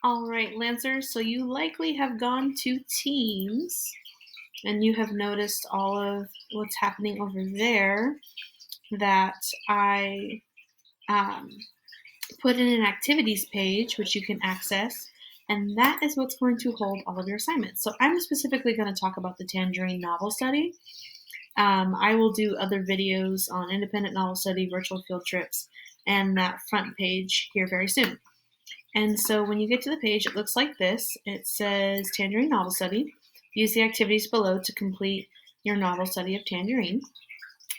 All right, Lancers, so you likely have gone to Teams and you have noticed all of what's happening over there that I um, put in an activities page, which you can access, and that is what's going to hold all of your assignments. So I'm specifically going to talk about the Tangerine Novel Study. I will do other videos on independent novel study, virtual field trips, and that front page here very soon. And so when you get to the page, it looks like this. It says Tangerine Novel Study. Use the activities below to complete your novel study of Tangerine.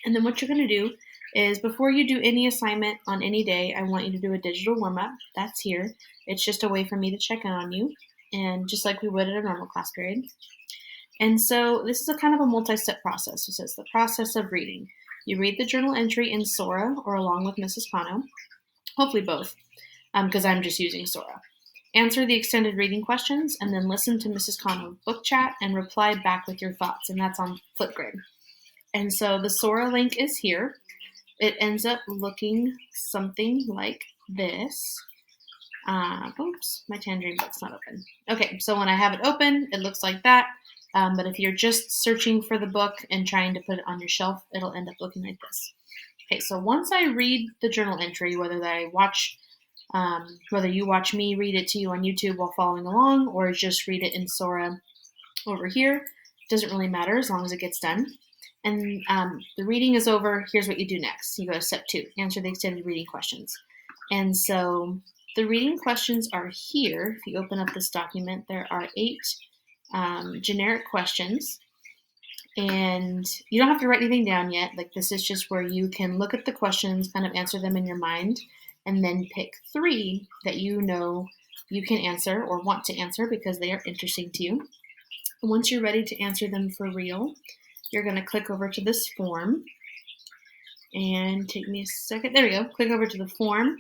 And then what you're going to do is before you do any assignment on any day, I want you to do a digital warm-up. That's here. It's just a way for me to check in on you, and just like we would at a normal class period. And so this is a kind of a multi-step process. It says the process of reading. You read the journal entry in Sora or along with Mrs. Cano, hopefully both, because I'm just using Sora. Answer the extended reading questions, and then listen to Mrs. Cano's book chat and reply back with your thoughts, and that's on Flipgrid. And so the Sora link is here. It ends up looking something like this. Oops, my Tangerine book's not open. Okay, so when I have it open, it looks like that. But if you're just searching for the book and trying to put it on your shelf, it'll end up looking like this. Okay, so once I read the journal entry, whether you watch me read it to you on YouTube while following along, or just read it in Sora over here, doesn't really matter as long as it gets done. And the reading is over. Here's what you do next. You go to step 2, answer the extended reading questions. And so the reading questions are here. If you open up this document, there are 8 generic questions. And you don't have to write anything down yet. Like, this is just where you can look at the questions, kind of answer them in your mind, and then pick 3 that you know you can answer or want to answer because they are interesting to you. Once you're ready to answer them for real, you're going to click over to this form, and take me a second. There we go. Click over to the form.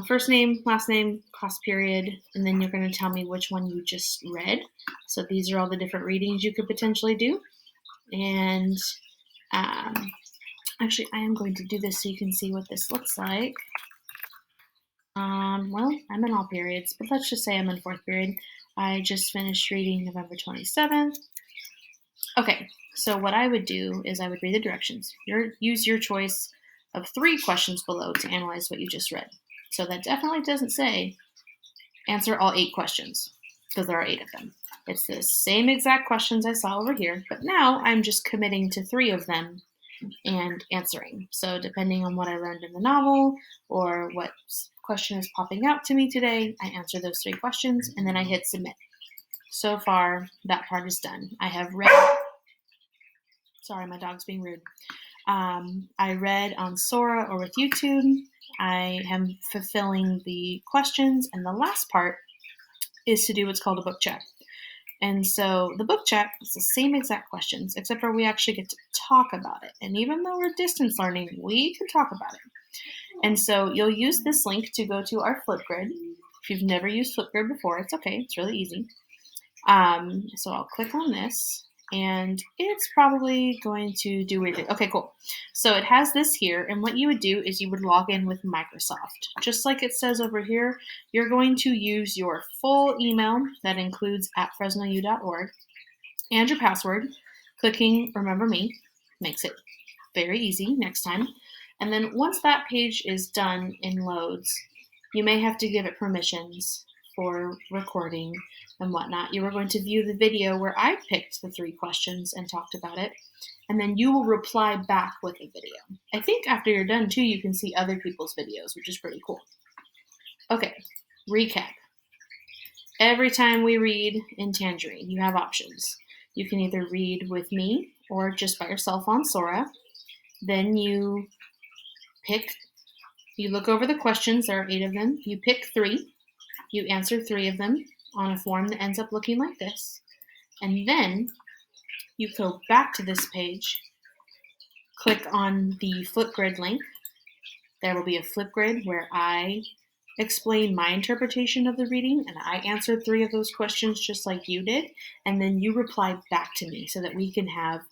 First name, last name, class period, and then you're going to tell me which one you just read. So these are all the different readings you could potentially do. And actually, I am going to do this so you can see what this looks like. Well, I'm in all periods, but let's just say I'm in 4th period. I just finished reading November 27th. Okay, so what I would do is I would read the directions. Use your choice of 3 questions below to analyze what you just read. So that definitely doesn't say answer all 8 questions, because there are 8 of them. It's the same exact questions I saw over here, but now I'm just committing to 3 of them and answering. So depending on what I learned in the novel or what question is popping out to me today, I answer those 3 questions and then I hit submit. So far, that part is done. I have read. Sorry, my dog's being rude. I read on Sora or with YouTube. I am fulfilling the questions, and the last part is to do what's called a book chat. And so the book chat is the same exact questions, except for we actually get to talk about it. And even though we're distance learning, we can talk about it. And so you'll use this link to go to our Flipgrid. If you've never used Flipgrid before, it's okay. It's really easy. So I'll click on this, and it's probably going to do weird things. Okay, cool. So it has this here, and what you would do is you would log in with Microsoft. Just like it says over here, you're going to use your full email that includes @fresnou.org and your password. Clicking Remember Me makes it very easy next time. And then once that page is done and loads, you may have to give it permissions for recording and whatnot. You are going to view the video where I picked the 3 questions and talked about it, and then you will reply back with a video. I think after you're done too, you can see other people's videos, which is pretty cool. Okay, recap. Every time we read in Tangerine, you have options. You can either read with me or just by yourself on Sora. Then you look over the questions, there are 8 of them. You pick 3. You answer 3 of them on a form that ends up looking like this. And then you go back to this page, click on the Flipgrid link. There will be a Flipgrid where I explain my interpretation of the reading, and I answered 3 of those questions just like you did. And then you reply back to me so that we can have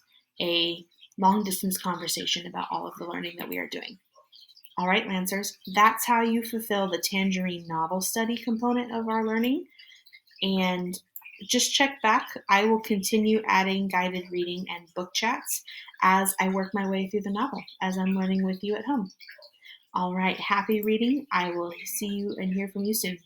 a long distance conversation about all of the learning that we are doing. All right, Lancers, that's how you fulfill the Tangerine Novel study component of our learning. And just check back. I will continue adding guided reading and book chats as I work my way through the novel, as I'm learning with you at home. All right, happy reading. I will see you and hear from you soon.